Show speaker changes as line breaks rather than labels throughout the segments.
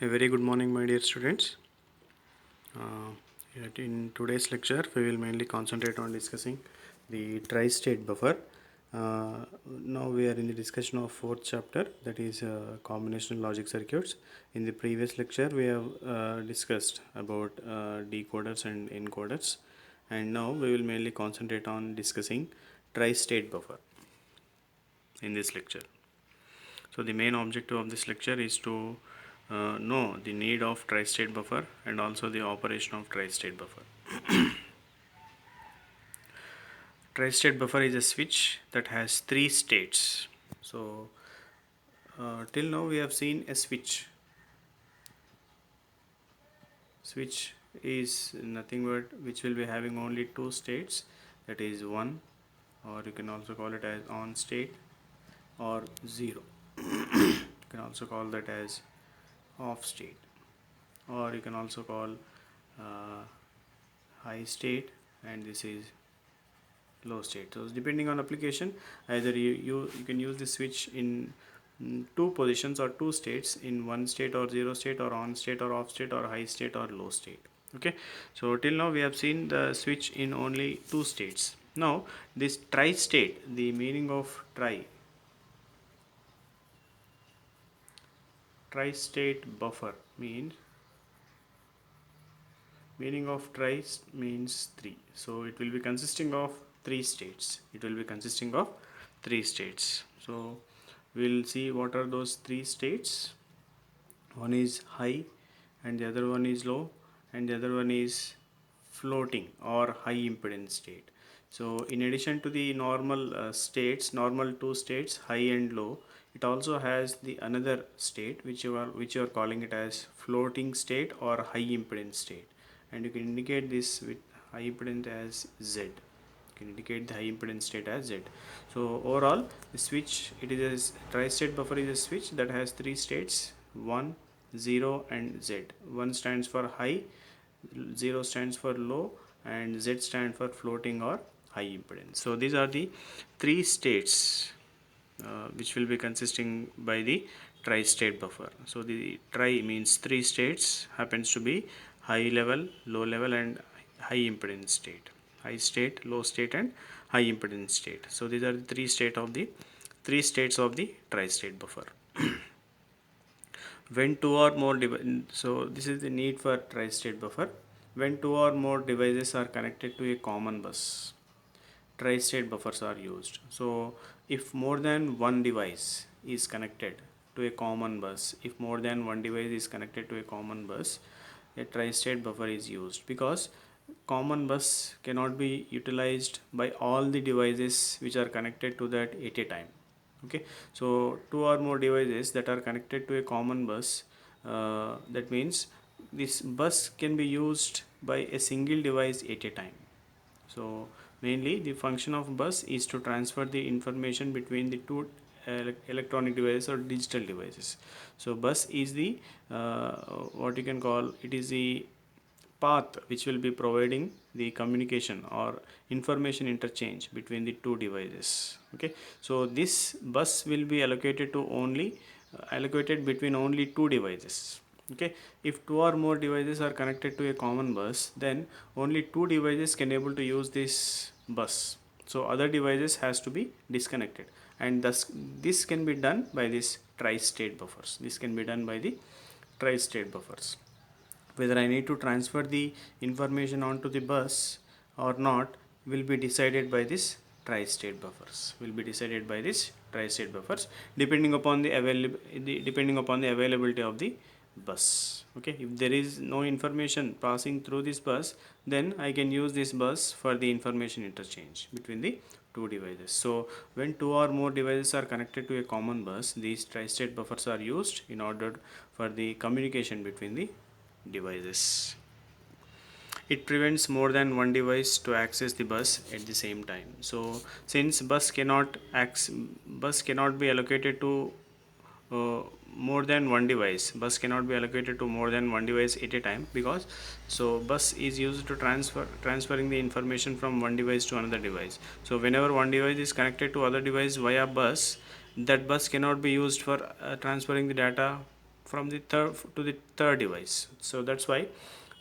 A very good morning, my dear students. In today's lecture, we will mainly concentrate on discussing the tri-state buffer. Now we are in the discussion of fourth chapter, that is combinational logic circuits. In the previous lecture, we have discussed about decoders and encoders, and now we will mainly concentrate on discussing tri-state buffer in this lecture. So the main objective of this lecture is to know the need of tri-state buffer and also the operation of tri-state buffer. Tri-state buffer is a switch that has three states. So till now we have seen a switch. Switch is nothing but which will be having only two states, that is 1, or you can also call it as on state, or 0. You can also call that as off state, or you can also call high state, and this is low state. So depending on application, either you can use the switch in two positions or two states, in one state or 0 state, or on state or off state, or high state or low state. Okay, so till now we have seen the switch in only two states. Now this tri-state, the meaning of tri-state buffer means means 3. So it will be consisting of three states. So we'll see what are those three states. One is high, and the other one is low, and the other one is floating or high impedance state. So in addition to the normal normal two states, high and low, it also has the another state which you are calling it as floating state or high impedance state, and you can indicate this with high impedance as Z. Indicate the high impedance state as Z. So overall, the switch, it is a tri-state buffer is a switch that has three states: 1, 0 and Z. 1 stands for high, 0 stands for low, and Z stands for floating or high impedance. So these are the three states which will be consisting by the tri-state buffer. So the tri means three states, happens to be high level, low level, and high impedance state. High state, low state, and high impedance state. So these are the three states of the tri-state buffer. When two or more so this is the need for tri-state buffer. When two or more devices are connected to a common bus, tri-state buffers are used. So if more than one device is connected to a common bus, a tri-state buffer is used, because common bus cannot be utilized by all the devices which are connected to that at a time. Okay, so two or more devices that are connected to a common bus, that means this bus can be used by a single device at a time. So mainly the function of bus is to transfer the information between the two electronic devices or digital devices. So bus is the what you can call, it is the path which will be providing the communication or information interchange between the two devices. Okay, so this bus will be allocated between only two devices. Okay, if two or more devices are connected to a common bus, then only two devices can able to use this bus, so other devices has to be disconnected, and thus this can be done by this tri-state buffers. Whether I need to transfer the information onto the bus or not will be decided by this tri-state buffers. Depending upon the availability of the bus. Okay, if there is no information passing through this bus, then I can use this bus for the information interchange between the two devices. So when two or more devices are connected to a common bus, these tri-state buffers are used in order for the communication between the devices. It prevents more than one device to access the bus at the same time. So since bus cannot be allocated to more than one device at a time, because so bus is used to transferring the information from one device to another device. So whenever one device is connected to other device via bus, that bus cannot be used for transferring the data from the third to the third device. So that's why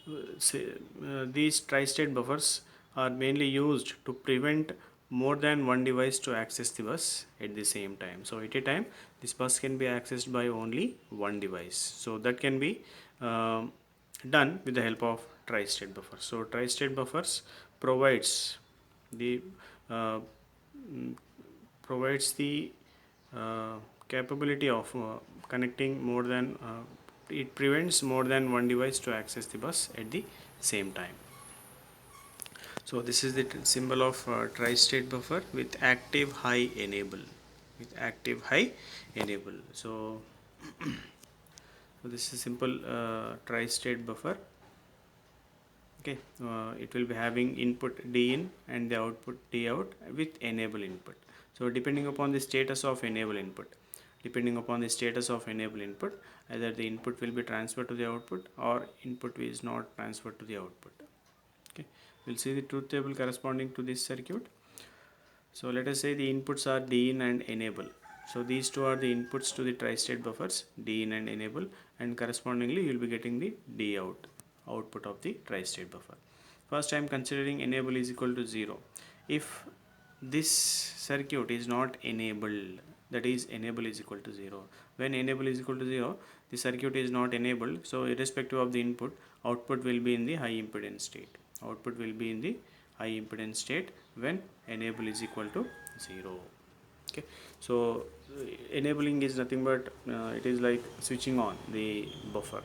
these tri-state buffers are mainly used to prevent more than one device to access the bus at the same time. So at a time this bus can be accessed by only one device. So that can be done with the help of tri-state buffer. So tri-state buffers provides the uh, provides the uh, capability of connecting more than it prevents more than one device to access the bus at the same time. So this is the symbol of tri-state buffer with active high enable, with active high enable. So, so this is simple tri-state buffer. Okay, it will be having input D in and the output D out with enable input. So depending upon the status of enable input, depending upon the status of enable input, either the input will be transferred to the output or input is not transferred to the output. Okay, we'll see the truth table corresponding to this circuit. So let us say the inputs are D in and enable. So these two are the inputs to the tri-state buffers, D in and enable, and correspondingly you will be getting the D out, output of the tri-state buffer. First I am considering enable is equal to 0. If this circuit is not enabled, that is enable is equal to 0. When enable is equal to 0, the circuit is not enabled, so irrespective of the input, output will be in the high impedance state. Output will be in the high impedance state when enable is equal to 0. Okay, so enabling is nothing but it is like switching on the buffer.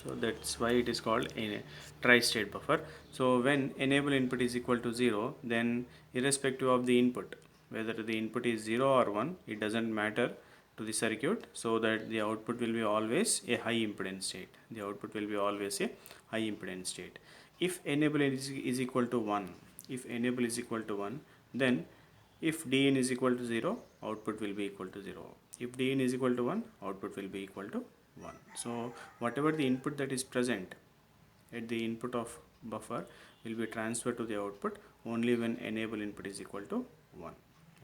So that's why it is called a tri-state buffer. So when enable input is equal to 0, then irrespective of the input, whether the input is 0 or 1, it doesn't matter to the circuit, so that the output will be always a high impedance state. The output will be always a high impedance state. If enable is equal to 1, if enable is equal to 1, then if Dn is equal to 0, output will be equal to 0. If Dn is equal to 1, output will be equal to 1. So whatever the input that is present at the input of buffer will be transferred to the output only when enable input is equal to 1.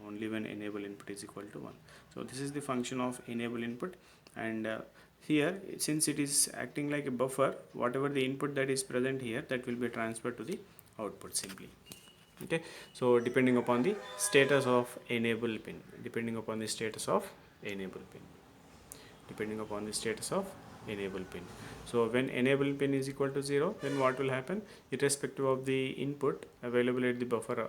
Only when enable input is equal to 1. So this is the function of enable input, and here since it is acting like a buffer, whatever the input that is present here, that will be transferred to the output simply. Okay, so depending upon the status of enable pin, depending upon the status of enable pin, depending upon the status of enable pin. So when enable pin is equal to 0, then what will happen, irrespective of the input available at the buffer,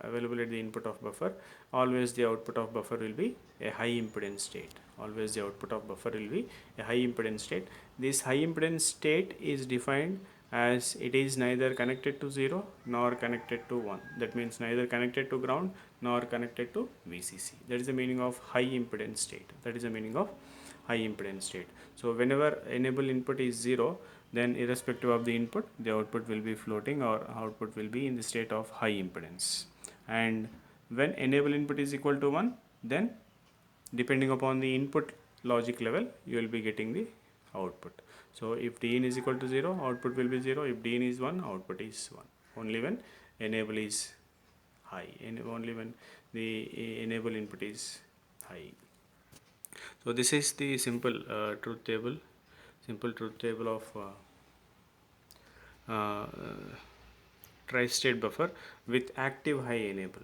available at the input of buffer, always the output of buffer will be a high impedance state. Always the output of buffer will be a high impedance state. This high impedance state is defined as it is neither connected to 0 nor connected to 1. That means neither connected to ground nor connected to VCC. That is the meaning of high impedance state. That is the meaning of high impedance state. So whenever enable input is 0, then irrespective of the input, the output will be floating or output will be in the state of high impedance. And when enable input is equal to 1, then depending upon the input logic level, you will be getting the output. So if Dn is equal to 0, output will be 0. If Dn is 1, output is 1. Only when enable is high, and only when the enable input is high. So this is the simple truth table, simple truth table of tri-state buffer with active high enable.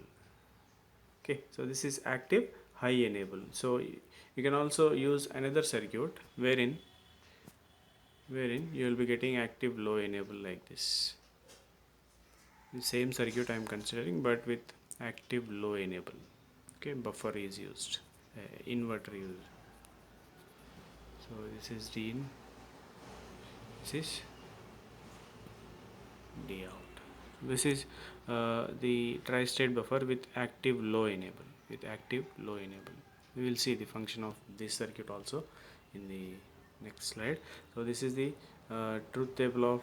Okay, so this is active high enable. So you can also use another circuit wherein you will be getting active low enable like this. The same circuit I am considering, but with active low enable. Okay, buffer is used, inverter used. So this is D in, this is D out. This is the tri-state buffer with active low enable. With active low enable, we will see the function of this circuit also in the next slide. So this is the truth table of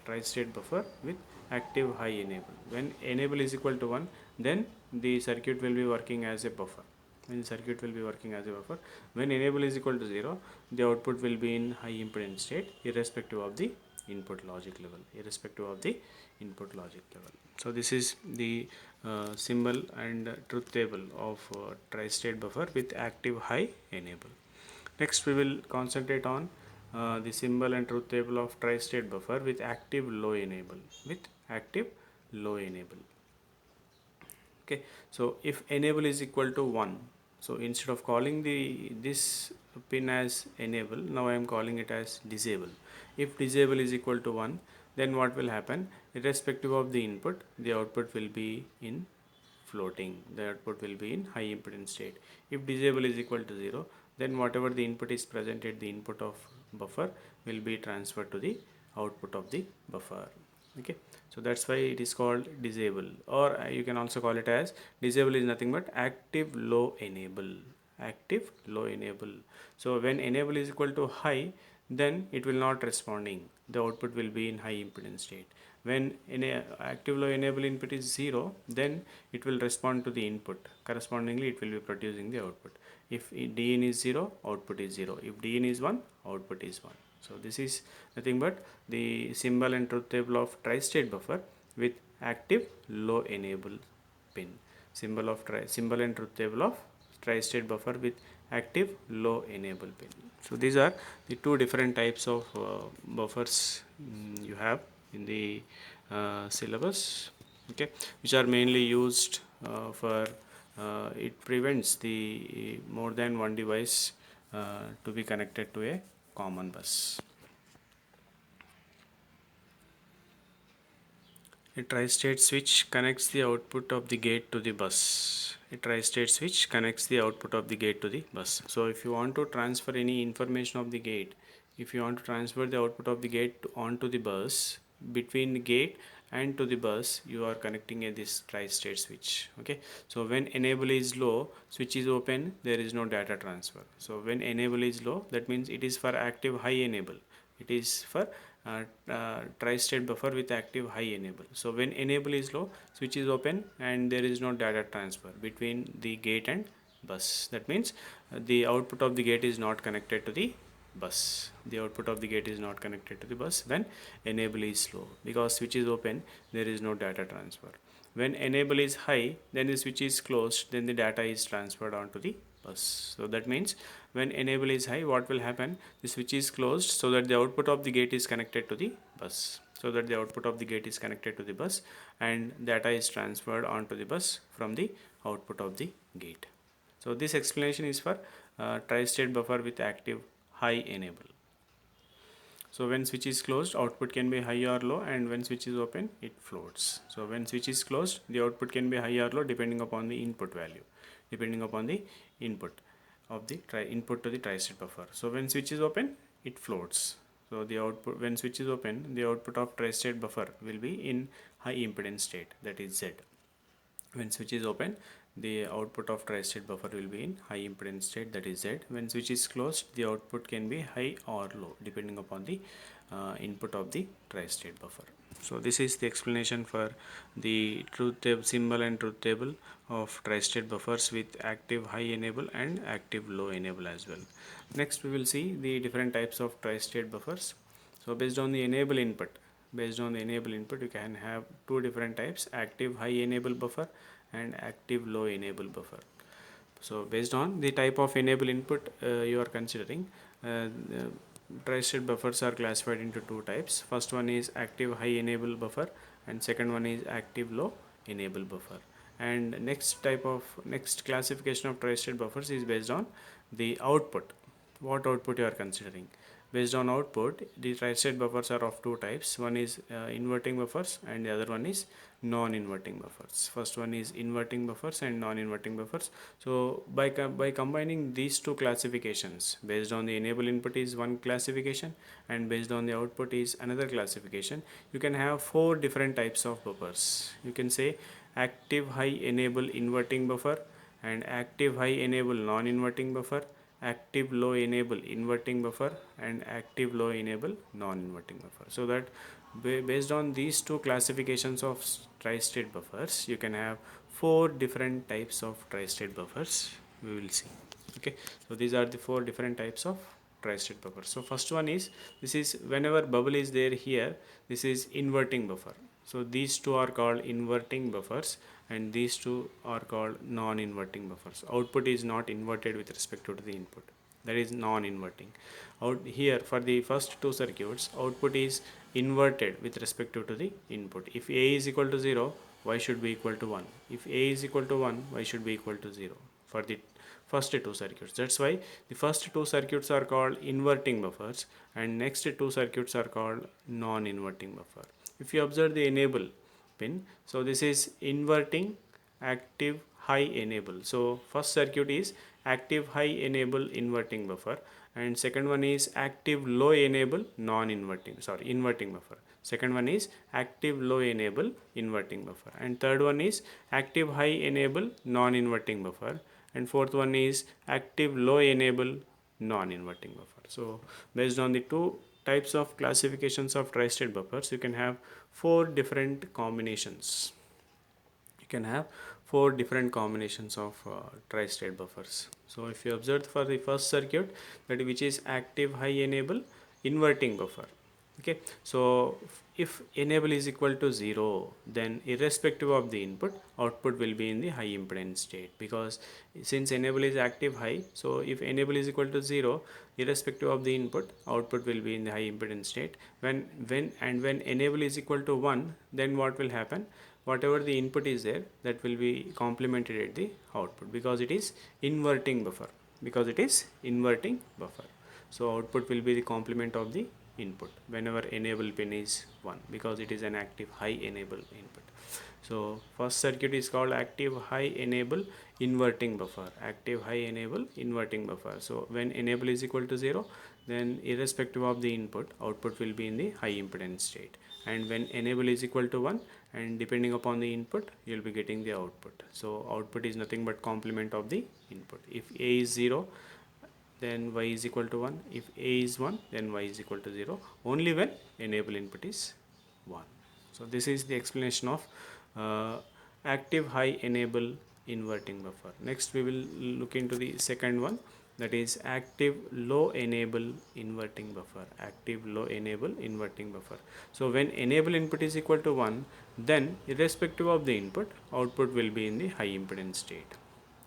tri-state buffer with active high enable. When enable is equal to 1, then the circuit will be working as a buffer. When the circuit will be working as a buffer, when enable is equal to 0, the output will be in high impedance state irrespective of the input logic level, irrespective of the input logic level. So this is the symbol and truth table of tri-state buffer with active high enable. Next we will concentrate on the symbol and truth table of tri-state buffer with active low enable. Okay, so if enable is equal to 1, so instead of calling this pin as enable, now I am calling it as disable. If disable is equal to 1, then what will happen? Irrespective of the input, the output will be in floating, the output will be in high impedance state. If disable is equal to 0, then whatever the input is present at the input of buffer will be transferred to the output of the buffer. Okay, so that's why it is called disable, or you can also call it as disable is nothing but active low enable. So when enable is equal to high, then it will not responding, the output will be in high impedance state. When active low enable input is 0, then it will respond to the input, correspondingly it will be producing the output. If din is 0, output is 0. If din is 1, output is 1. So this is nothing but the symbol and truth table of tri-state buffer with active low enable pin. Symbol and truth table of tri-state buffer with active low enable pin. So these are the two different types of buffers you have in the syllabus, okay, which are mainly used for it prevents the more than one device to be connected to a common bus. A tri-state switch connects the output of the gate to the bus. A tri-state switch connects the output of the gate to the bus. So if you want to transfer any information of the gate, if you want to transfer the output of the gate onto the bus, between the gate and to the bus, you are connecting this tri-state switch. Okay, so when enable is low, switch is open, there is no data transfer. So when enable is low, that means it is for active high enable. It is for tri-state buffer with active high enable. So when enable is low, switch is open and there is no data transfer between the gate and bus. That means the output of the gate is not connected to the bus. The output of the gate is not connected to the bus when enable is low, because switch is open, there is no data transfer. When enable is high, then the switch is closed, then the data is transferred onto the bus. So that means when enable is high, what will happen? The switch is closed so that the output of the gate is connected to the bus. So that the output of the gate is connected to the bus and data is transferred onto the bus from the output of the gate. So this explanation is for tri-state buffer with active high enable. So when switch is closed, output can be high or low, and when switch is open, it floats. So when switch is closed, the output can be high or low depending upon the input value, depending upon the input of the input to the tri-state buffer. So when switch is open, it floats. So the output, when switch is open, the output of tri-state buffer will be in high impedance state, that is Z. When switch is open, the output of tri-state buffer will be in high impedance state, that is Z. When switch is closed, the output can be high or low depending upon the input of the tri-state buffer. So this is the explanation for the truth table, symbol and truth table of tri-state buffers with active high enable and active low enable as well. Next we will see the different types of tri-state buffers. So based on the enable input, you can have two different types: active high enable buffer and active low enable buffer. So based on the type of enable input you are considering, tri-state buffers are classified into two types. First one is active high enable buffer and second one is active low enable buffer. And next classification of tri-state buffers is based on the output, what output you are considering. Based on output, the tri-state buffers are of two types. One is inverting buffers and the other one is non-inverting buffers. First one is inverting buffers and non-inverting buffers. So by combining these two classifications, based on the enable input is one classification and based on the output is another classification, you can have four different types of buffers. You can say active high enable inverting buffer and active high enable non-inverting buffer, active low enable inverting buffer and active low enable non-inverting buffer. So that based on these two classifications of tri-state buffers, you can have four different types of tri-state buffers, we will see. Okay, so these are the four different types of tri-state buffers. So first one is, this is whenever bubble is there here, this is inverting buffer. So these two are called inverting buffers and these two are called non-inverting buffers. Output is not inverted with respect to the input. that is non-inverting. Out here for the first two circuits, output is inverted with respect to the input. If A is equal to 0, y should be equal to 1. If A is equal to 1, y should be equal to 0 for the first two circuits. That's why the first two circuits are called inverting buffers and next two circuits are called non-inverting buffer. If you observe the enable pin, so this is inverting active high enable. So first circuit is active high enable inverting buffer and second one is active low enable non-inverting, sorry, inverting buffer. Second one is active low enable inverting buffer and third one is active high enable non-inverting buffer and fourth one is active low enable non-inverting buffer. So based on the two types of classifications of tri-state buffers, you can have four different combinations. You can have four different combinations of tri-state buffers. So if you observe for the first circuit, that which is active high enable inverting buffer. Okay, so if enable is equal to 0, then irrespective of the input, output will be in the high impedance state, because since enable is active high, so if enable is equal to 0, irrespective of the input, output will be in the high impedance state. When enable is equal to 1, then what will happen? Whatever the input is there, that will be complemented at the output, because it is inverting buffer, so output will be the complement of the input whenever enable pin is 1, because it is an active high enable input. So first circuit is called active high enable inverting buffer, so when enable is equal to 0, then irrespective of the input, output will be in the high impedance state, and when enable is equal to 1, and depending upon the input, you will be getting the output. So output is nothing but complement of the input. If A is 0, then y is equal to 1. If A is 1, then y is equal to 0, only when enable input is 1. So this is the explanation of active high enable inverting buffer. Next we will look into the second one, that is active low enable inverting buffer. So when enable input is equal to 1, then irrespective of the input, output will be in the high impedance state.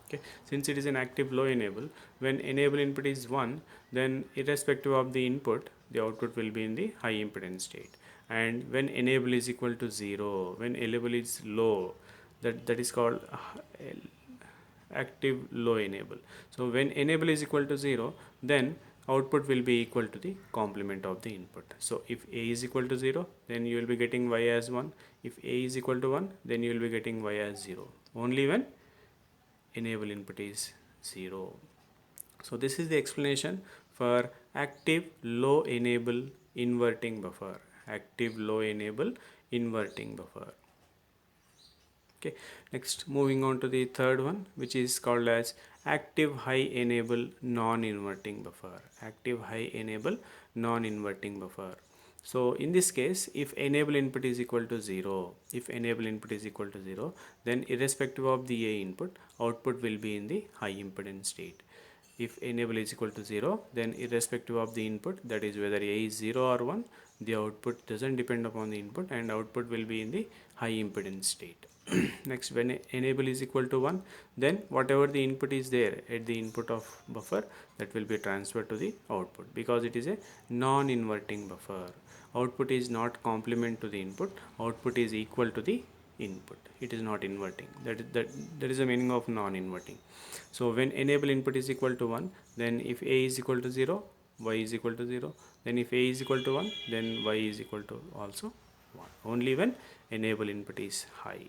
Okay, since it is an active low enable, when enable input is 1, then irrespective of the input, the output will be in the high impedance state. And when enable is equal to 0, when enable is low, that is called active low enable. So when enable is equal to 0, then output will be equal to the complement of the input. So if A is equal to 0, then you will be getting y as 1. If A is equal to 1, then you will be getting y as 0, only when enable input is 0. So this is the explanation for active low enable inverting buffer. Okay, next moving on to the third one, which is called as active high enable non-inverting buffer. So in this case, if enable input is equal to 0, then irrespective of the A input, output will be in the high impedance state. If enable is equal to 0, then irrespective of the input, that is whether A is 0 or 1, the output doesn't depend upon the input, and output will be in the high impedance state. Next, when enable is equal to 1, then whatever the input is there at the input of buffer, that will be transferred to the output, because it is a non-inverting buffer. Output is not complement to the input, output is equal to the input, it is not inverting. That is the meaning of non-inverting. So when enable input is equal to 1, then if A is equal to 0, y is equal to 0, then if A is equal to 1, then y is equal to also 1, only when enable input is high.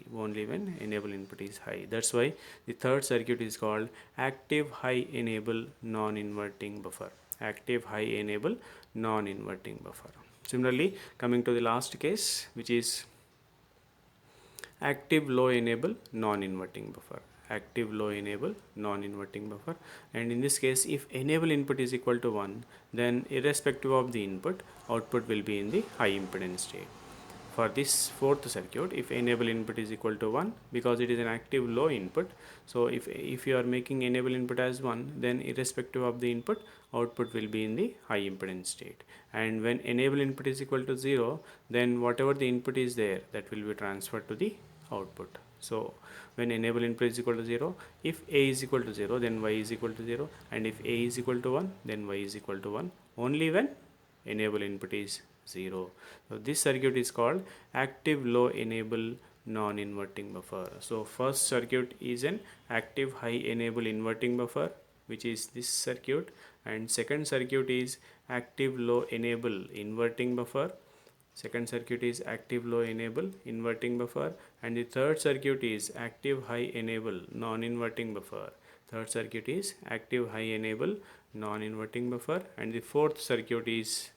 That's why the third circuit is called active high enable non-inverting buffer. Similarly, coming to the last case, which is active low enable non-inverting buffer. And in this case, if enable input is equal to 1, then irrespective of the input, output will be in the high impedance state. For this fourth circuit, if enable input is equal to 1, because it is an active low input, so if you are making enable input as 1, then irrespective of the input, output will be in the high impedance state. And when enable input is equal to 0, then whatever the input is there, that will be transferred to the output. So when enable input is equal to 0, if A is equal to 0, then Y is equal to 0, and if A is equal to 1, then Y is equal to 1, only when enable input is 0. So this circuit is called active low enable non-inverting buffer. So first circuit is an active high enable inverting buffer, which is this circuit, and second circuit is active low enable inverting buffer. Second circuit is active low enable inverting buffer, and the third circuit is active high enable non-inverting buffer. Third circuit is active high enable non-inverting buffer, and the fourth circuit is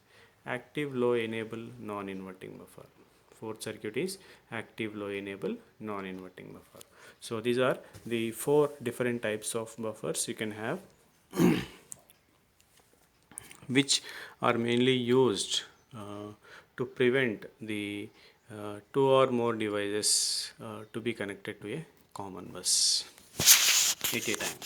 active low enable non-inverting buffer. Fourth circuit is active low enable non-inverting buffer. So these are the four different types of buffers you can have, which are mainly used to prevent the two or more devices to be connected to a common bus at a time.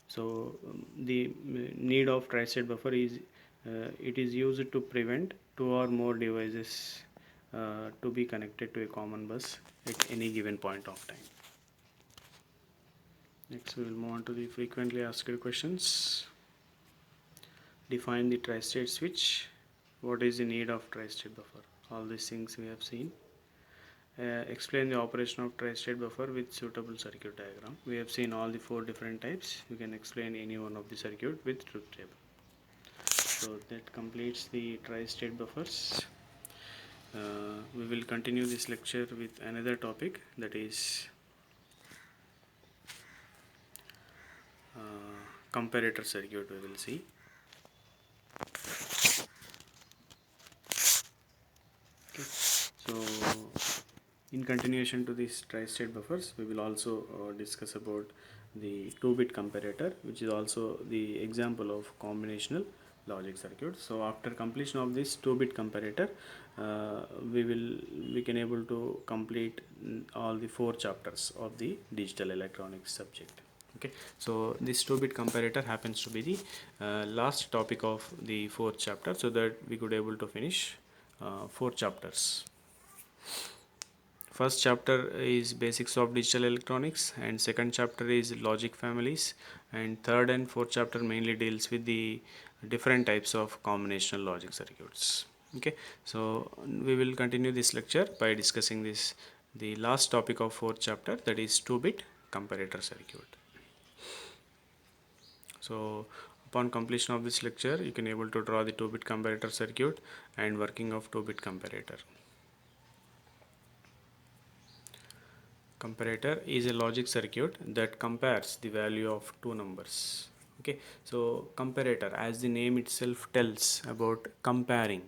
So the need of tri-state buffer is it is used to prevent two or more devices to be connected to a common bus at any given point of time. Next we will move on to the frequently asked questions. Define the tri-state switch. What is the need of tri-state buffer? All these things we have seen. Explain the operation of tri-state buffer with suitable circuit diagram. We have seen all the four different types. You can explain any one of the circuit with truth table. So that completes the tri-state buffers. We will continue this lecture with another topic, that is comparator circuit. We will see. Okay. So in continuation to these tri-state buffers, we will also discuss about the 2-bit comparator, which is also the example of combinational logic circuit. So after completion of this 2-bit comparator, we can able to complete all the 4 chapters of the digital electronics subject. Okay, so this 2-bit comparator happens to be the last topic of the 4th chapter, so that we could able to finish 4 chapters. First chapter is basics of digital electronics, and second chapter is logic families, and third and fourth chapter mainly deals with the different types of combinational logic circuits. Okay, so we will continue this lecture by discussing this the last topic of fourth chapter, that is 2-bit comparator circuit. So upon completion of this lecture, you can able to draw the 2-bit comparator circuit and working of 2-bit comparator. Comparator is a logic circuit that compares the value of two numbers. Okay, so comparator, as the name itself tells about comparing.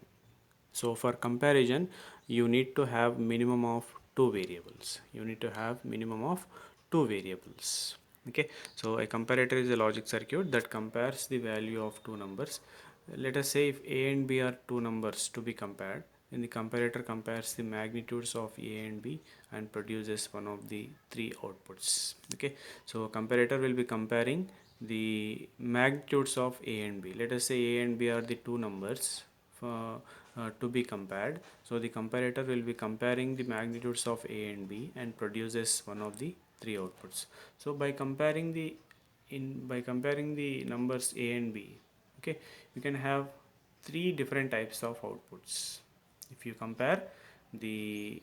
So for comparison, you need to have minimum of two variables. You need to have minimum of two variables. Okay, so a comparator is a logic circuit that compares the value of two numbers. Let us say if A and B are two numbers to be compared, then the comparator compares the magnitudes of A and B and produces one of the three outputs. Okay, so comparator will be comparing the magnitudes of A and B. Let us say A and B are the two numbers to be compared. So the comparator will be comparing the magnitudes of A and B and produces one of the three outputs. So by comparing the numbers A and B, okay, you can have three different types of outputs. If you compare the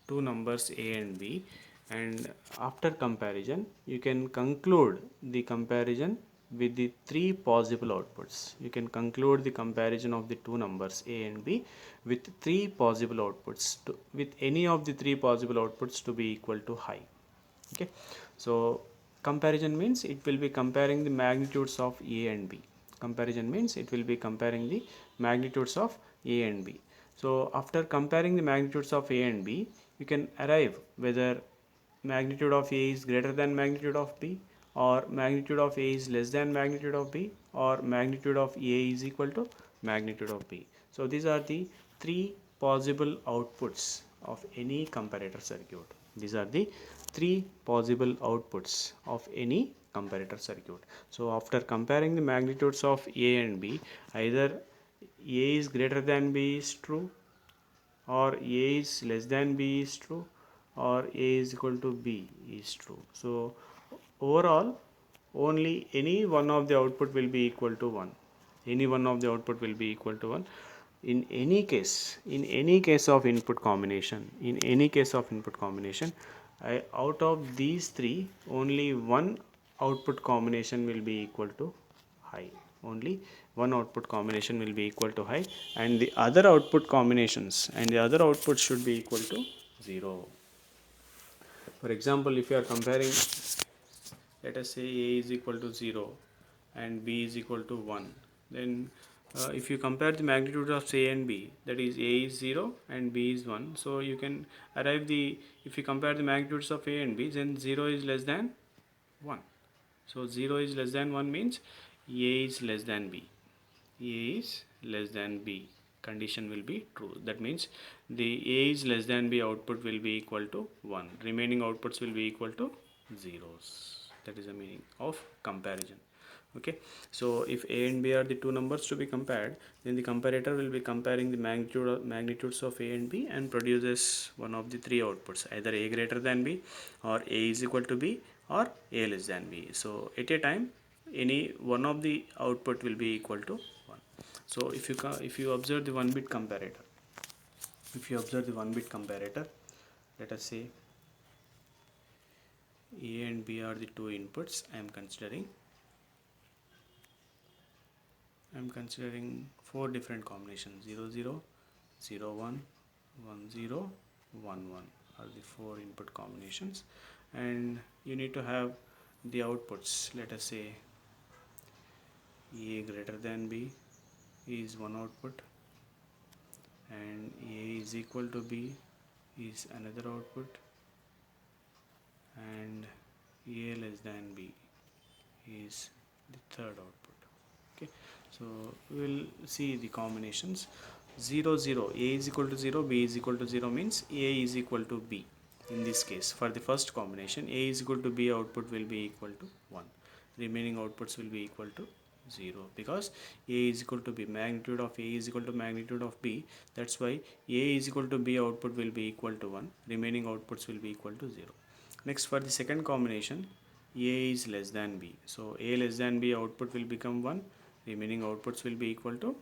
two numbers A and B, and after comparison you can conclude the comparison with the three possible outputs. You can conclude the comparison of the two numbers A and B with three possible outputs, with any of the three possible outputs to be equal to high. Okay, so comparison means it will be comparing the magnitudes of A and B. Comparison means it will be comparing the magnitudes of A and B. So after comparing the magnitudes of A and B, you can arrive whether magnitude of A is greater than magnitude of B, or magnitude of A is less than magnitude of B, or magnitude of A is equal to magnitude of B. So these are the three possible outputs of any comparator circuit. These are the three possible outputs of any comparator circuit. So after comparing the magnitudes of A and B, either A is greater than B is true, or A is less than B is true, or A is equal to B is true. So overall only any one of the output will be equal to 1. Any one of the output will be equal to 1 in any case of input combination. In any case of input combination, out of these three, only one output combination will be equal to high. Only one output combination will be equal to high, and the other output combinations and the other outputs should be equal to 0. For example, if you are comparing, let us say A is equal to 0 and B is equal to 1, then if you compare the magnitude of A and B, that is A is 0 and B is 1, so you can arrive the, if you compare the magnitudes of A and B, then 0 is less than 1. So 0 is less than 1 means A is less than B. A is less than B condition will be true. That means the A is less than B output will be equal to 1. Remaining outputs will be equal to zeros. That is the meaning of comparison. Okay, so if A and B are the two numbers to be compared, then the comparator will be comparing the magnitudes of A and B and produces one of the three outputs, either A greater than B, or A is equal to B, or A less than B. So at a time, any one of the output will be equal to 1. So if you observe the one bit comparator, let us say A and B are the two inputs. I am considering four different combinations: 0 0, 0 1, 1 0, 1 1 are the four input combinations, and you need to have the outputs. Let us say A greater than B is one output, and A is equal to B is another output, and A less than B is the third output. Okay, so we will see the combinations. 0 0, A is equal to 0, B is equal to 0 means A is equal to B. In this case, for the first combination, A is equal to B output will be equal to 1. Remaining outputs will be equal to 0, because A is equal to B, magnitude of A is equal to magnitude of B. That's why A is equal to B output will be equal to 1. Remaining outputs will be equal to 0. Next, for the second combination, A is less than B. So A less than B output will become 1. Remaining outputs will be equal to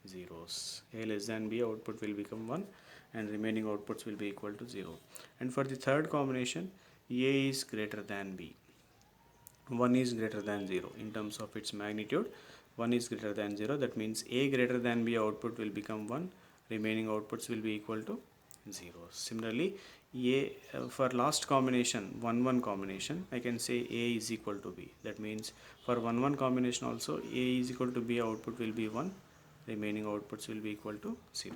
zeros. A less than B output will become 1 and remaining outputs will be equal to 0. And for the third combination, A is greater than B. 1 is greater than 0 in terms of its magnitude. 1 is greater than 0, that means A greater than B output will become 1. Remaining outputs will be equal to 0. Similarly, for last combination, 1 1 combination, I can say A is equal to B. That means for 1 1 combination also, A is equal to B output will be 1. Remaining outputs will be equal to 0.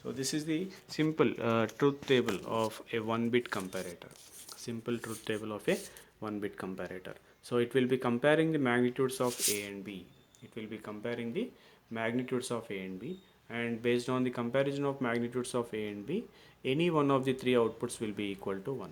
So this is the simple truth table of a 1-bit comparator. Simple truth table of a 1-bit comparator. So it will be comparing the magnitudes of A and B. It will be comparing the magnitudes of A and B, and based on the comparison of magnitudes of A and B, any one of the three outputs will be equal to 1.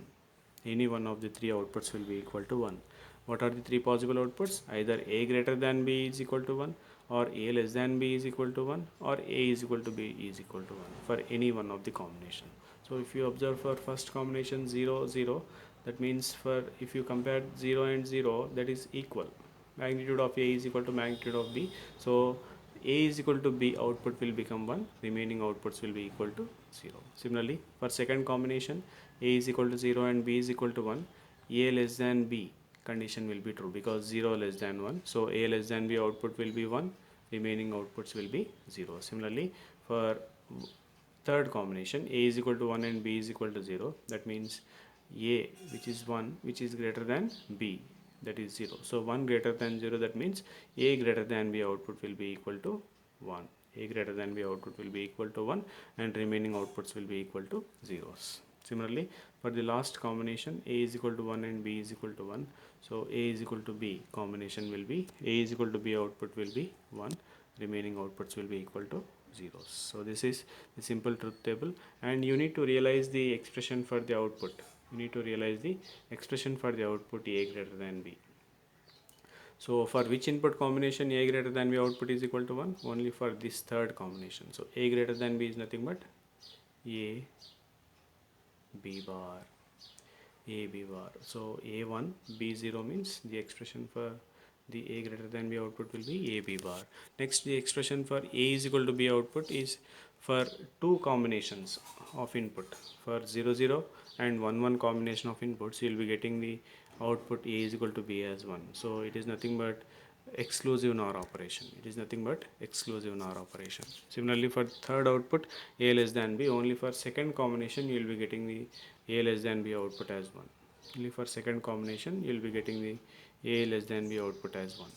Any one of the three outputs will be equal to 1. What are the three possible outputs? Either A greater than B is equal to 1, or A less than B is equal to 1, or A is equal to B is equal to 1 for any one of the combination. So if you observe for first combination 0 0, that means for if you compare 0 and 0, that is equal. Magnitude of A is equal to magnitude of B. So A is equal to B output will become 1. Remaining outputs will be equal to 0. Similarly, for second combination, A is equal to 0 and B is equal to 1. A less than B condition will be true because 0 less than 1. So A less than B output will be 1. Remaining outputs will be 0. Similarly, for third combination, A is equal to 1 and B is equal to 0. That means A, which is 1, which is greater than B, that is 0. So 1 greater than 0, that means A greater than B output will be equal to 1. A greater than B output will be equal to 1 and remaining outputs will be equal to zeros. Similarly, for the last combination, A is equal to 1 and B is equal to 1. So A is equal to B combination will be A is equal to B output will be 1. Remaining outputs will be equal to zeros. So this is the simple truth table, and you need to realize the expression for the output. You need to realize the expression for the output A greater than B. So for which input combination A greater than B output is equal to 1? Only for this third combination. So A greater than B is nothing but A B bar. A B bar. So A1 B0 means the expression for the A greater than B output will be A B bar. Next, the expression for A is equal to B output is for two combinations of input. For 0 0 and 1 1 combination of inputs, you will be getting the output A is equal to B as 1. So it is nothing but exclusive NOR operation. It is nothing but exclusive NOR operation. Similarly, for third output A less than B, only for second combination you will be getting the A less than B output as 1. Only for second combination you will be getting the A less than B output as 1.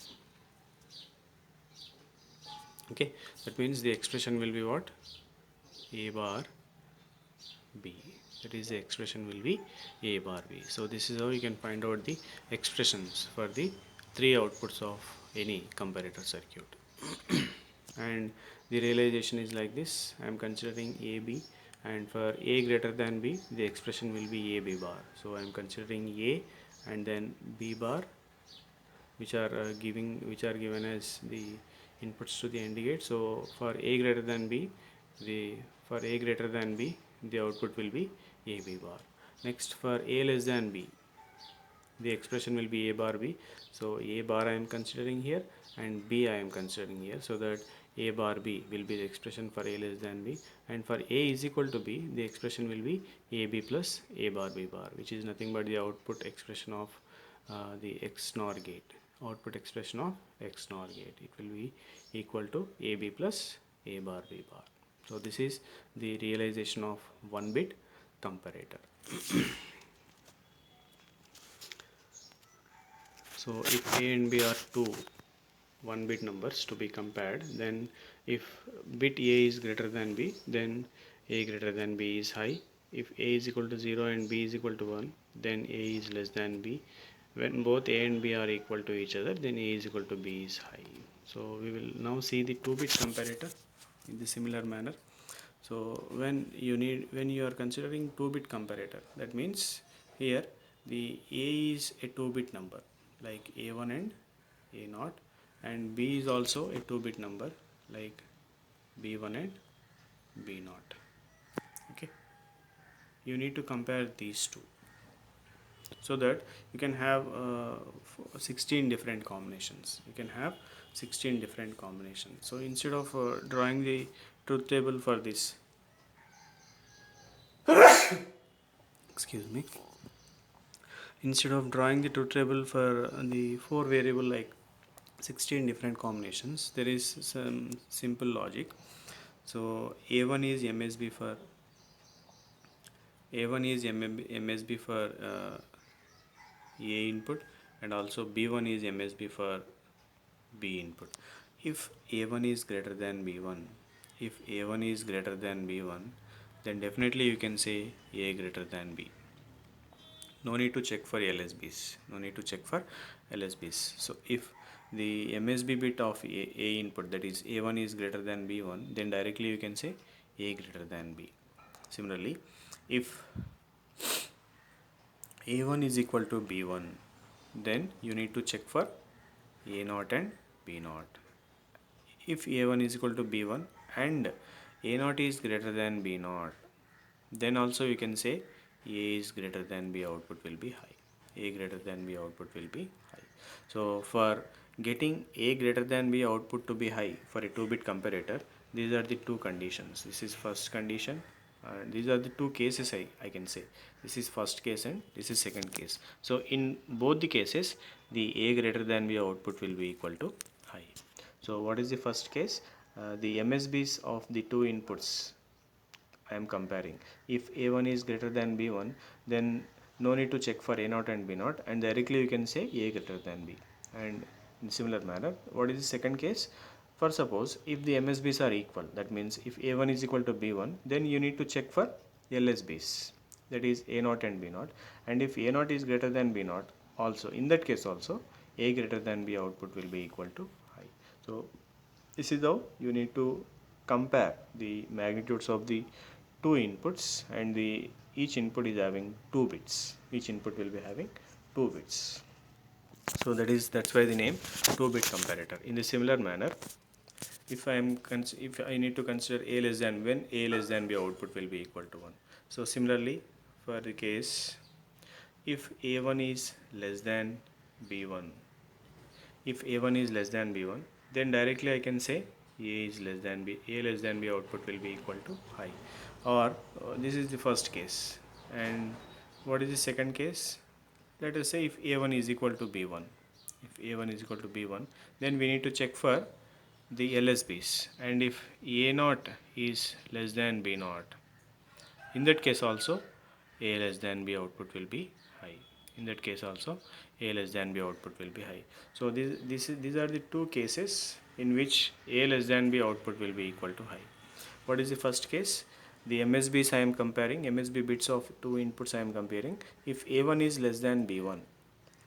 Okay, that means the expression will be what? A bar B. That is, the expression will be A bar B. So this is how you can find out the expressions for the three outputs of any comparator circuit. And the realization is like this. I am considering A B, and for A greater than B the expression will be A B bar. So I am considering A and then B bar, which are given as the inputs to the AND gate. So for A greater than B, the output will be A B bar. Next, for A less than B, the expression will be A bar B. So A bar I am considering here and B I am considering here, so that A bar B will be the expression for A less than B, and for A is equal to B the expression will be AB plus A bar B bar, which is nothing but the output expression of the XNOR gate. Output expression of XNOR gate, it will be equal to AB plus A bar B bar. So this is the realization of 1-bit comparator. So if A and B are two 1-bit numbers to be compared, then if bit A is greater than B, then A greater than B is high. If A is equal to 0 and B is equal to 1, then A is less than B. When both A and B are equal to each other, then A is equal to B is high. So we will now see the 2-bit comparator in the similar manner. So when you are considering 2-bit comparator, that means here the A is a 2-bit number like A1 and A0, and B is also a 2-bit number like B1 and B0. Okay, you need to compare these two so that you can have 16 different combinations. You can have 16 different combinations. So instead of drawing the truth table for this, excuse me, instead of drawing the truth table for the 4 variable like 16 different combinations, there is some simple logic. So A1 is MSB for A input, and also B1 is MSB for B input. If A1 is greater than B1, then definitely you can say A greater than B. No need to check for LSBs. So if the MSB bit of A input, that is A1, is greater than B1, then directly you can say A greater than B. Similarly, if A1 is equal to B1, then you need to check for A0 and B0. If A1 is equal to B1 and A0 is greater than B0, then also you can say A is greater than B output will be high. A greater than B output will be high. So for getting A greater than B output to be high for a 2-bit comparator, these are the two conditions. This is first condition. These are the two cases I can say. This is first case and this is second case. So in both the cases, the A greater than B output will be equal to high. So what is the first case? The MSBs of the two inputs I am comparing. If A1 is greater than B1, then no need to check for A0 and B0, and directly you can say A greater than B. And in similar manner, what is the second case? For suppose if the MSBs are equal, that means if A1 is equal to B1, then you need to check for LSBs, that is A0 and B0, and if A0 is greater than B0, also in that case also A greater than B output will be equal to high. So this is how you need to compare the magnitudes of the two inputs, and each input is having 2 bits. Each input will be having 2 bits. So that's why the name 2-bit comparator. In the similar manner, if I need to consider A less than, when A less than B output will be equal to 1. So similarly, for the case if a1 is less than b1. If a1 is less than b1, then directly I can say a is less than b, a less than b output will be equal to high. Or this is the first case. And what is the second case? Let us say if a1 is equal to b1. If a1 is equal to b1, then we need to check for the LSBs. And if a0 is less than b0, in that case also a less than b output will be high. In that case also a less than b output will be high. So these are the two cases in which a less than b output will be equal to high. What is the first case? The MSBs I am comparing, MSB bits of two inputs I am comparing. If a1 is less than b1,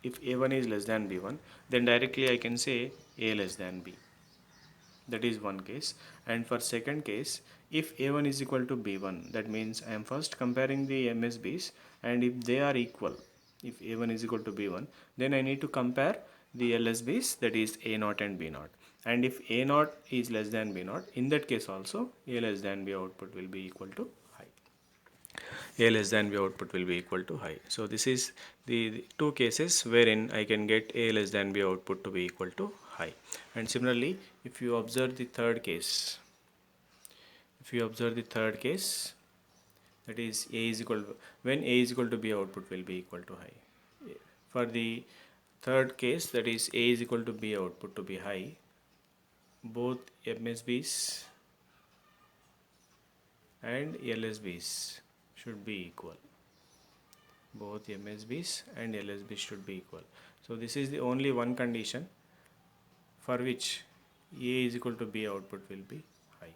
if a1 is less than b1, then directly I can say a less than b. That is one case. And for second case, if a1 is equal to b1, that means I am first comparing the MSBs, and if they are equal, if a1 is equal to b1, then I need to compare the LSBs, that is a0 and b0. And if a0 is less than b0, in that case also a less than b output will be equal to high. A less than b output will be equal to high. So this is the two cases wherein I can get a less than b output to be equal to high. And similarly, if you observe the third case, that is a is equal to, when a is equal to b output will be equal to high. For the third case, that is a is equal to b output to be high, both MSBs and LSBs should be equal. Both MSBs and LSBs should be equal. So this is the only one condition for which a is equal to b output will be high.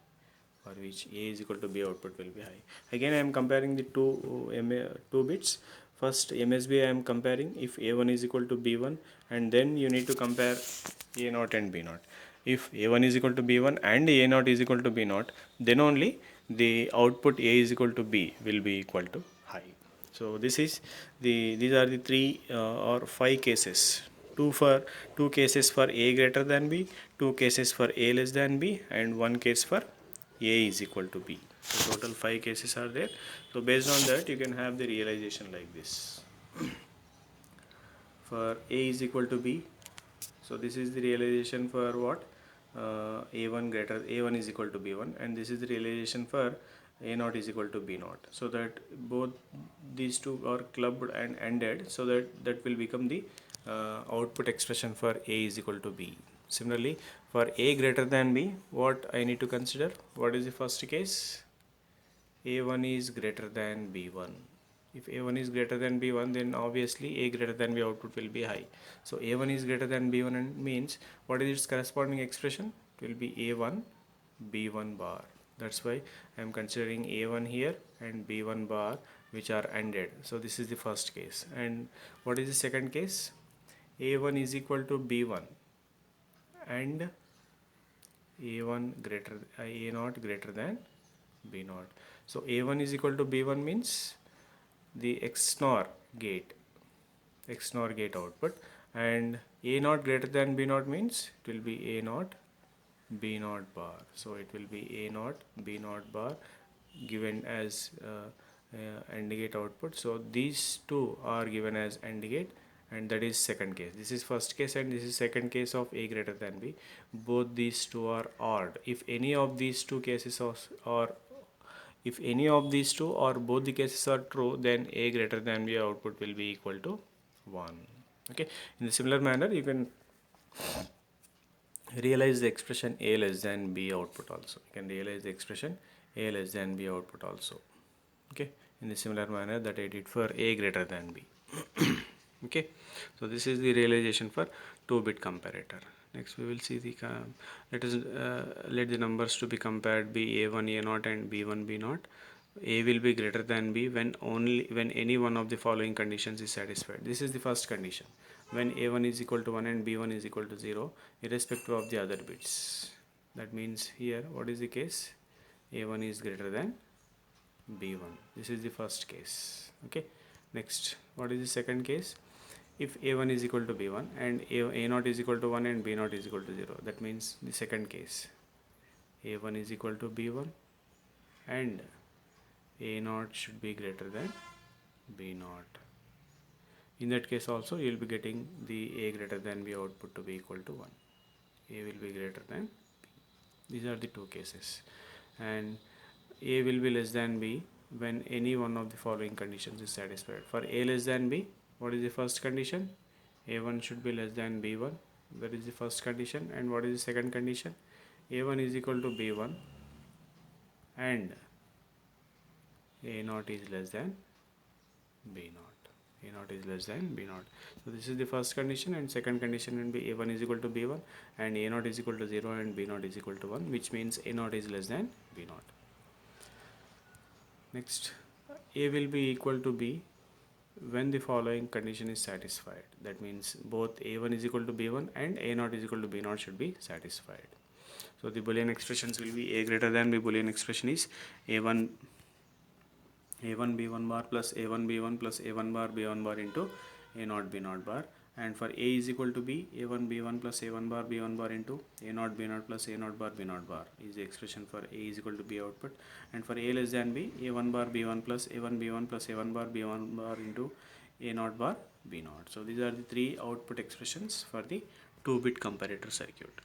For which a is equal to b output will be high. Again I am comparing the two bits. First MSB I am comparing if a1 is equal to b1, and then you need to compare a0 and b0. If a1 is equal to b1 and a0 is equal to b0, then only the output a is equal to b will be equal to high. So these are the three or five cases. Two cases for a greater than b, two cases for a less than b, and one case for a is equal to b. So total 5 cases are there. So based on that you can have the realization like this. For a is equal to b, so this is the realization for what? A1 is equal to b1, and this is the realization for a0 is equal to b0. So that both these two are clubbed and ended, so that will become the output expression for a is equal to b. Similarly, for a greater than b, what I need to consider? What is the first case? A1 is greater than b1. If a1 is greater than b1, then obviously a greater than b output will be high. So a1 is greater than b1 and means what is its corresponding expression? It will be a1 b1 bar. That's why I am considering a1 here and b1 bar, which are ANDed. So this is the first case. And what is the second case? A1 is equal to b1 and a0 greater than b0. So a1 is equal to b1 means the XNOR gate output, and a0 greater than b0 means it will be a0 b0 bar. So it will be a0 b0 bar given as AND gate output. So these two are given as AND gate, and that is second case. This is first case and this is second case of a greater than b. Both these two are ORed. If any of these two cases if any of these two or both the cases are true, then a greater than b output will be equal to 1. Okay. In the similar manner, you can realize the expression a less than b output also. You can realize the expression a less than b output also. Okay. In the similar manner that I did for a greater than b. Okay. So this is the realization for 2-bit comparator. Next we will see the let the numbers to be compared be a1 a0 and b1 b0. A will be greater than b when any one of the following conditions is satisfied. This is the first condition, when a1 is equal to 1 and b1 is equal to 0 irrespective of the other bits. That means here what is the case? A1 is greater than b1. This is the first case. Okay. Next, what is the second case? If a1 is equal to b1 and a0 is equal to 1 and b0 is equal to 0, that means the second case, a1 is equal to b1 and a0 should be greater than b0. In that case also you will be getting the A greater than B output to be equal to 1. A will be greater than B. These are the two cases. And A will be less than B when any one of the following conditions is satisfied. For A less than B, what is the first condition? A1 should be less than B1. That is the first condition. And what is the second condition? A1 is equal to B1 and A0 is less than B0. A0 is less than B0. So this is the first condition, and second condition will be A1 is equal to B1 and A0 is equal to 0 and B0 is equal to 1, which means A0 is less than B0. Next, A will be equal to B when the following condition is satisfied. That means both A1 is equal to B1 and A0 is equal to B0 should be satisfied. So the Boolean expressions will be A greater than B. Boolean expression is A1 B1 bar plus A1 B1 plus A1 bar B1 bar into A0 B0 bar. And for A is equal to B, A1 B1 plus A1 bar B1 bar into A0 B0 plus A0 bar B0 bar is the expression for A is equal to B output. And for A less than B, A1 bar B1 plus A1 B1 plus A1 bar B1 bar into A0 bar B0. So these are the three output expressions for the 2-bit comparator circuit.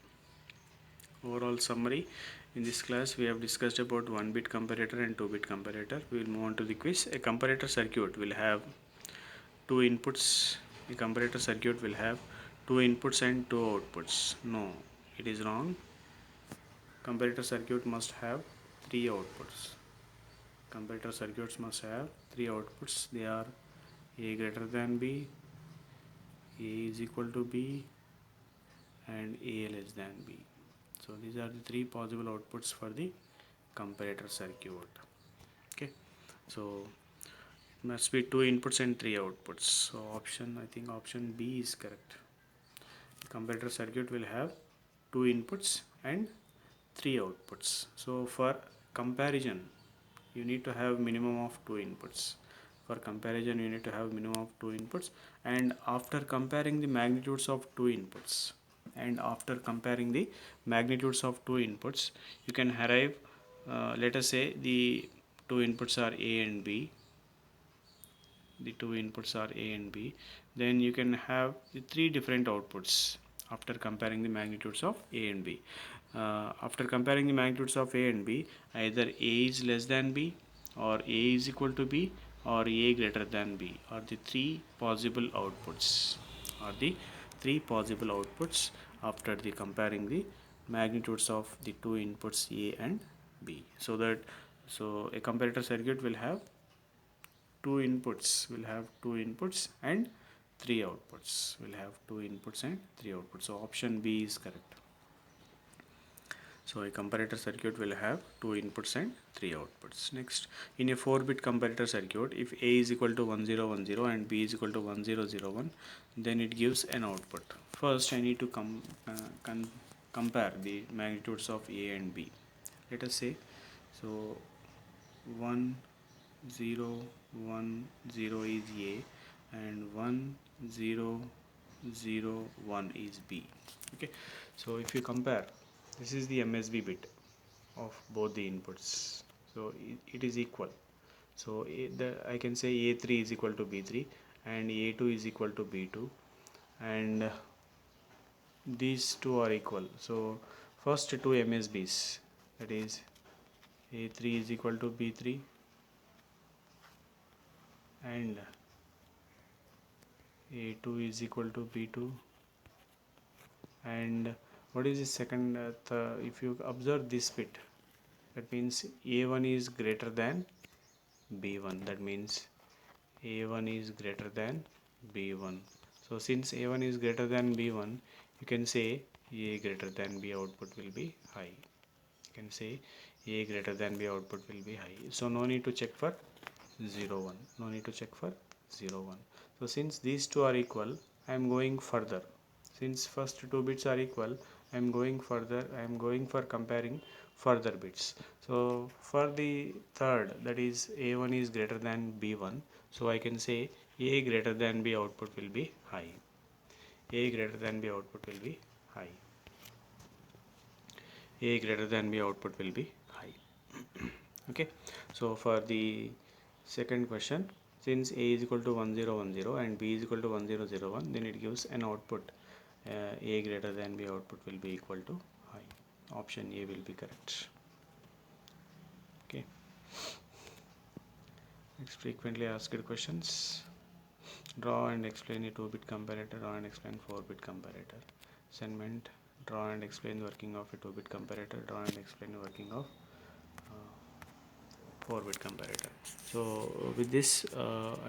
Overall summary: in this class we have discussed about 1-bit comparator and 2-bit comparator. We will move on to the quiz. A comparator circuit will have two inputs. A comparator circuit will have two inputs and two outputs. No, it is wrong. Comparator circuit must have three outputs. Comparator circuits must have three outputs. They are A greater than B, A is equal to B, and A less than B. So these are the three possible outputs for the comparator circuit. Okay, so it must be two inputs and three outputs. So I think option B is correct. The comparator circuit will have two inputs and three outputs. So for comparison, you need to have minimum of two inputs. For comparison, you need to have minimum of two inputs, and after comparing the magnitudes of two inputs, you can arrive, let us say the two inputs are A and B. Then you can have the three different outputs after comparing the magnitudes of A and B. After comparing the magnitudes of A and B, either A is less than B, or A is equal to B, or A greater than B are the three possible outputs. After the comparing the magnitudes of the two inputs A and B. So a comparator circuit will have two inputs and three outputs. So option B is correct. So a comparator circuit will have two inputs and three outputs. Next, in a 4-bit comparator circuit, if A is equal to 1010 and B is equal to 1001, then it gives an output. First, I need to compare the magnitudes of A and B. Let us say, so 1010 is A and 1001 is B. Okay, so if you compare, this is the MSB bit of both the inputs, so it is equal. So I can say A3 is equal to B3 and A2 is equal to B2, and these two are equal. So first two MSBs, that is A3 is equal to B3 and A2 is equal to B2, and what is the second, if you observe this bit, that means A1 is greater than B1, that means A1 is greater than B1. So since A1 is greater than B1, you can say A greater than B output will be high. So no need to check for 0 1. So since these two are equal, I am going further. Since first two bits are equal, I am going for comparing further bits. So for the third, that is A1 is greater than B1, so I can say A greater than B output will be high. A greater than B output will be high. Okay, so for the second question, since A is equal to 1010 and B is equal to 1001, then it gives an output A greater than B, output will be equal to high. Option A will be correct. Okay. Next, frequently asked questions. Draw and explain a 2-bit comparator, draw and explain 4-bit comparator. Assignment, draw and explain the working of a 2-bit comparator, draw and explain the working of 4-bit comparator. So with this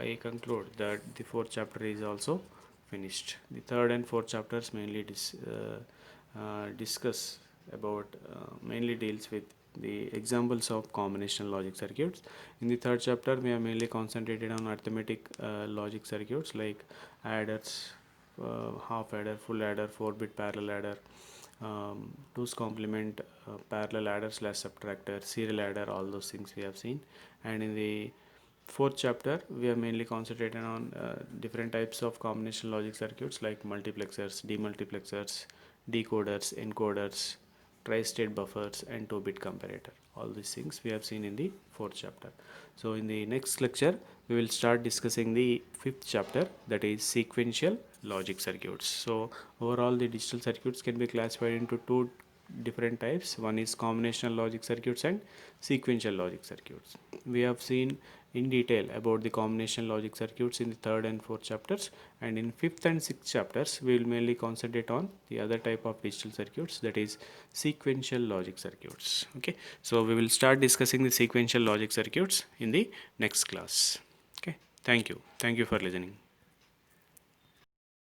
I conclude that the fourth chapter is also finished. The third and fourth chapters mainly discuss about mainly deals with the examples of combinational logic circuits. In the third chapter we are mainly concentrated on arithmetic logic circuits like adders, half adder, full adder, 4-bit parallel adder, 2's complement, parallel adder slash subtractor, serial adder, all those things we have seen. And in the fourth chapter we are mainly concentrated on different types of combinational logic circuits like multiplexers, demultiplexers, decoders, encoders, tri-state buffers, and 2-bit comparator. All these things we have seen in the fourth chapter. So in the next lecture we will start discussing the fifth chapter, that is sequential logic circuits. So overall the digital circuits can be classified into two different types. One is combinational logic circuits and sequential logic circuits. We have seen in detail about the combinational logic circuits in the third and fourth chapters, and in fifth and sixth chapters we will mainly concentrate on the other type of digital circuits, that is sequential logic circuits. Okay, so we will start discussing the sequential logic circuits in the next class. Okay, thank you for listening.